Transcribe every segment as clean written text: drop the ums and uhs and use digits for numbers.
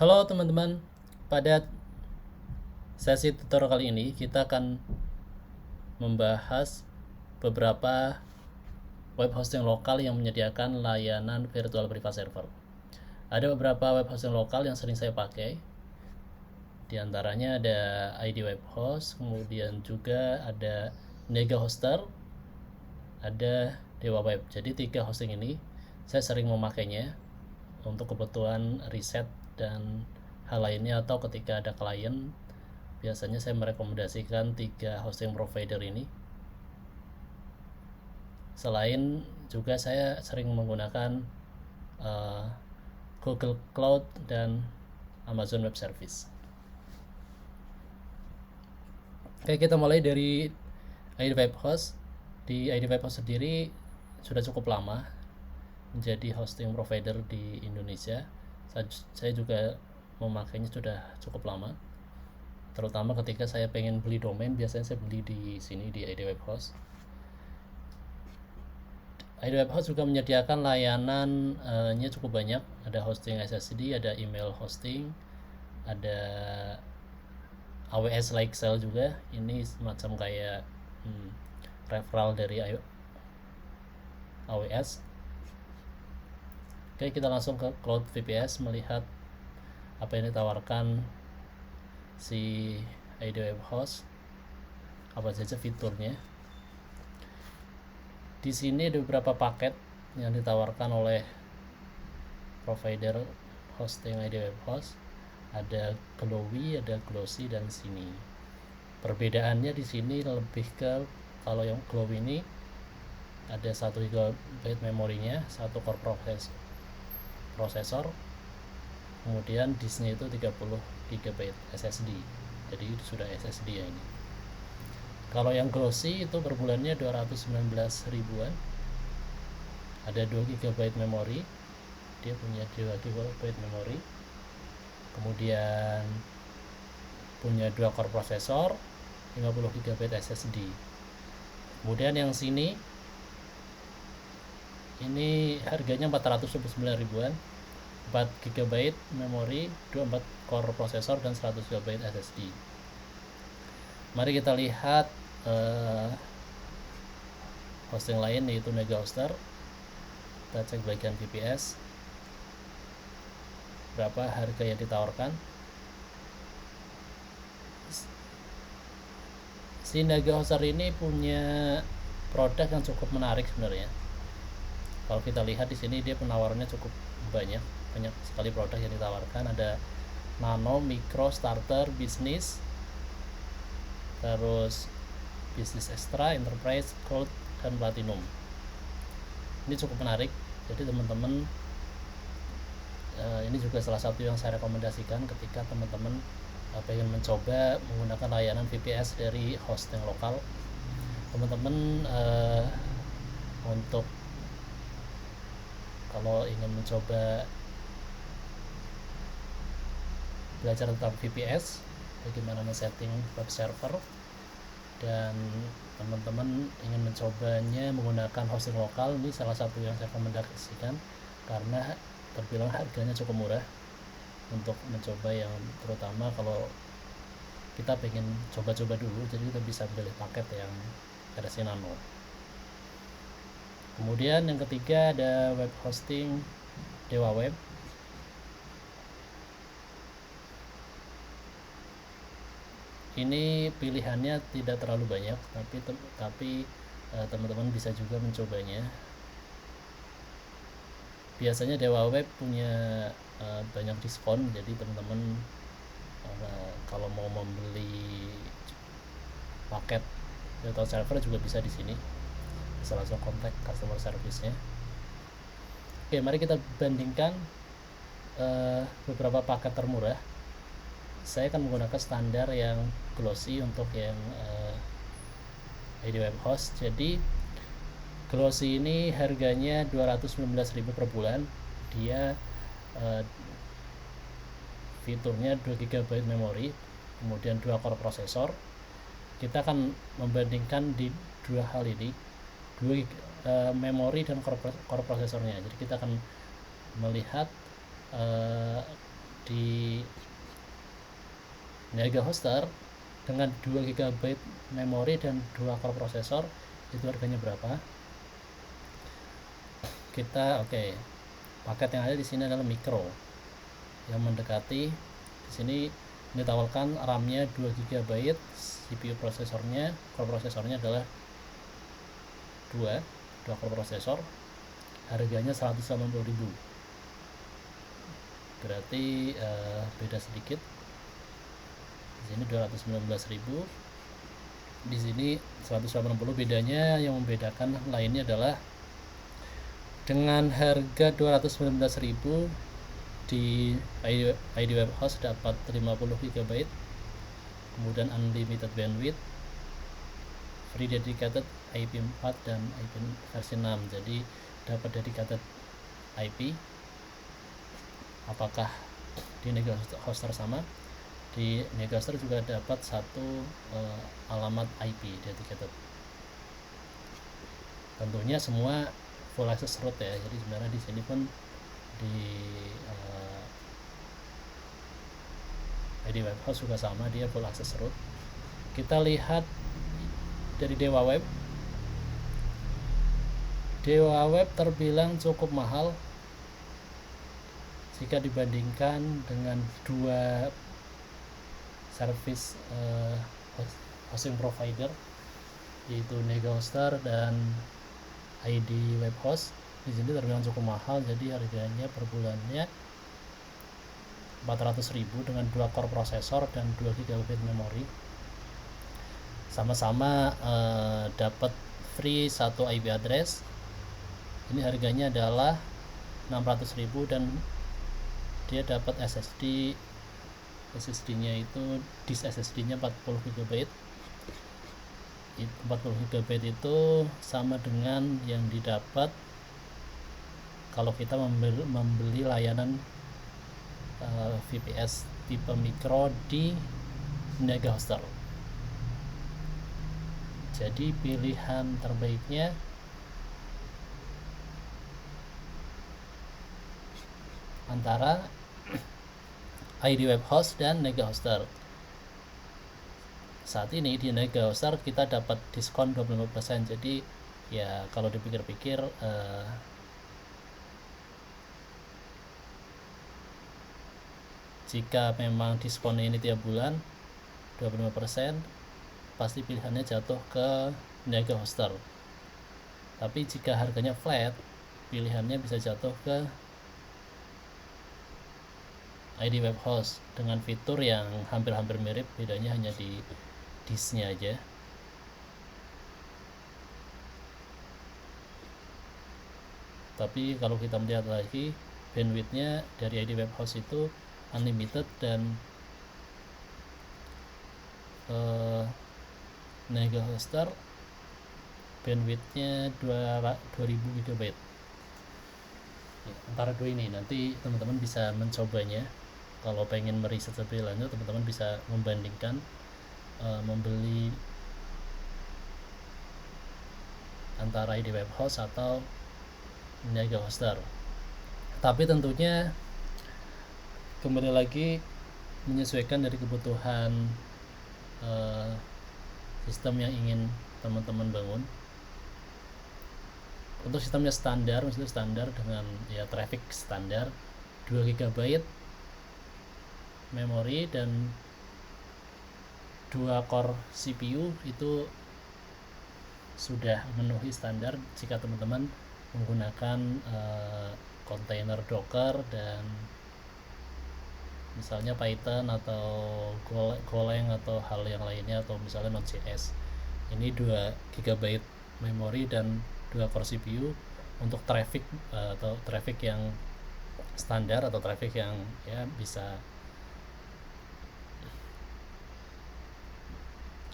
Halo teman-teman, pada sesi tutorial kali ini kita akan membahas beberapa web hosting lokal yang menyediakan layanan virtual private server. Ada beberapa web hosting lokal yang sering saya pakai. Di antaranya ada ID Web Host, kemudian juga ada Nega Hoster, ada Dewa Web. Jadi 3 hosting ini saya sering memakainya untuk kebutuhan riset dan hal lainnya, atau ketika ada klien biasanya saya merekomendasikan 3 hosting provider ini. Selain juga saya sering menggunakan Google Cloud dan Amazon Web Service. Oke, kita mulai dari ID Web Host. Di ID Web Host sendiri sudah cukup lama menjadi hosting provider di Indonesia. Saya juga memakainya sudah cukup lama, terutama ketika saya pengen beli domain. Biasanya saya beli di sini di ID Web Host. ID Web Host juga menyediakan layanannya cukup banyak. Ada hosting SSD, ada email hosting, ada AWS Lifestyle juga. Ini semacam kayak referral dari AWS. Oke, kita langsung ke Cloud VPS melihat apa yang ditawarkan si ID Web Host, apa saja fiturnya. Di sini ada beberapa paket yang ditawarkan oleh provider hosting ID Web Host. Ada Glowy, ada Glossy, dan sini. Perbedaannya di sini lebih ke, kalau yang Glowy ini ada 1 GB memorinya, 1 core prosesor, kemudian disknya itu 30 GB SSD. Jadi itu sudah SSD ya ini. Kalau yang Glossy itu per bulannya 219 ribuan, ada 2 GB memori, dia punya 2 GB memori, kemudian punya 2 core prosesor, 50 GB SSD. Kemudian yang sini ini harganya 429 ribuan, 4 GB memori, 24 core prosesor, dan 100 GB SSD. Mari kita lihat hosting lain, yaitu Nega Hoster. Kita cek bagian VPS berapa harga yang ditawarkan. Si Nega Hoster ini punya produk yang cukup menarik sebenarnya. Kalau kita lihat di sini, dia penawarannya cukup banyak sekali produk yang ditawarkan. Ada Nano, Micro, Starter, Business, terus Business Extra, Enterprise, Gold, dan Platinum. Ini cukup menarik. Jadi teman-teman, ini juga salah satu yang saya rekomendasikan ketika teman-teman pengen mencoba menggunakan layanan VPS dari hosting lokal. Teman-teman untuk kalau ingin mencoba belajar tentang VPS, bagaimana men-setting web server, dan teman-teman ingin mencobanya menggunakan hosting lokal, ini salah satu yang saya rekomendasikan karena terbilang harganya cukup murah untuk mencoba, yang terutama kalau kita pengen coba-coba dulu. Jadi kita bisa beli paket yang versi nano. Kemudian yang ketiga ada web hosting Dewa Web. Ini pilihannya tidak terlalu banyak, tapi teman-teman bisa juga mencobanya. Biasanya Dewa Web punya banyak diskon, jadi teman-teman kalau mau membeli paket virtual server juga bisa di sini, bisa langsung kontak customer service-nya. Oke, mari kita bandingkan beberapa paket termurah. Saya akan menggunakan standar yang Glossy untuk yang ID Web Host. Jadi Glossy ini harganya 219.000 per bulan. Dia fiturnya 2 GB memori, kemudian 2 core prosesor. Kita akan membandingkan di dua hal ini, 2 memori dan core prosesornya. Jadi kita akan melihat di Niagara Hoster dengan 2 GB memori dan 2 core prosesor itu harganya berapa? Kita paket yang ada di sini adalah micro yang mendekati. Di sini ditawarkan RAM-nya 2 GB, CPU prosesornya, core prosesornya adalah 2 core prosesor, harganya 180.000. Berarti beda sedikit. Di sini 219.000, di sini 180. Bedanya, yang membedakan lainnya adalah dengan harga 219.000 di ID Web Host dapat 50 GB, kemudian unlimited bandwidth, free dedicated IP4 dan IP versi 6. Jadi dapat dedicated IP. Apakah di Niagara Hoster sama? Di Niagara Hoster juga dapat satu alamat IP dedicated. Tentunya semua full access root ya. Jadi sebenarnya di sini pun di ID Web Host juga sama, dia full access root. Kita lihat dari Dewa Web. Dewa Web terbilang cukup mahal jika dibandingkan dengan 2 service hosting provider, yaitu Niagara Hoster dan ID Web Host. Di sini terbilang cukup mahal, jadi harganya per bulannya 400.000 dengan 2 core prosesor dan 2 GB memori. Sama-sama dapat free 1 IP address. Ini harganya adalah 600.000 dan dia dapat SSD. SSD-nya itu disk SSD-nya 40 GB. 40 GB itu sama dengan yang didapat kalau kita membeli layanan VPS tipe micro di Niagara Hoster. Jadi pilihan terbaiknya antara ID Web Host dan Niagara Hoster. Saat ini di Niagara Hoster kita dapat diskon 25%. Jadi ya kalau dipikir-pikir jika memang diskon ini tiap bulan 25%, pasti pilihannya jatuh ke Niagara Hoster. Tapi jika harganya flat, pilihannya bisa jatuh ke ID Web Host dengan fitur yang hampir-hampir mirip, bedanya hanya di disknya aja. Tapi kalau kita melihat lagi, bandwidthnya dari ID Web Host itu unlimited dan Niagara Hoster bandwidthnya 2000 GB. Antara dua ini nanti teman-teman bisa mencobanya. Kalau pengen meriset lebih lanjut, teman-teman bisa membandingkan membeli antara ID Web Host atau Niagara Hoster. Tapi tentunya kembali lagi menyesuaikan dari kebutuhan sistem yang ingin teman-teman bangun. Untuk sistemnya standar, maksudnya standar dengan ya traffic standar 2 GB memori dan 2 core CPU itu sudah memenuhi standar jika teman-teman menggunakan kontainer Docker dan misalnya Python atau Golang atau hal yang lainnya, atau misalnya Node.js. Ini 2 GB memori dan 2 core CPU untuk traffic atau traffic yang standar atau traffic yang ya bisa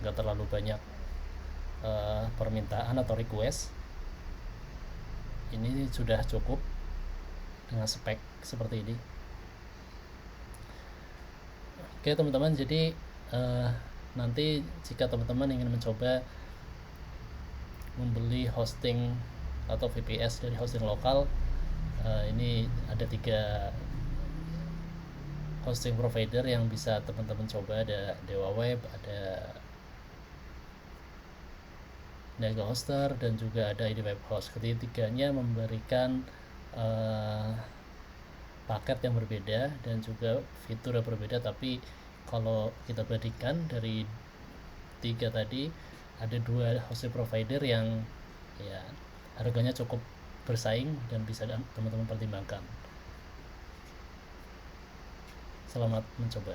nggak terlalu banyak permintaan atau request. Ini sudah cukup dengan spek seperti ini. Oke teman-teman, jadi nanti jika teman-teman ingin mencoba membeli hosting atau VPS dari hosting lokal, ini ada 3 hosting provider yang bisa teman-teman coba. Ada Dewa Web, ada Naga Hoster, dan juga ada ID Web Host. Ketiganya memberikan paket yang berbeda dan juga fitur yang berbeda, tapi kalau kita bandingkan dari tiga tadi, ada dua hosting provider yang ya harganya cukup bersaing dan bisa teman-teman pertimbangkan. Selamat mencoba.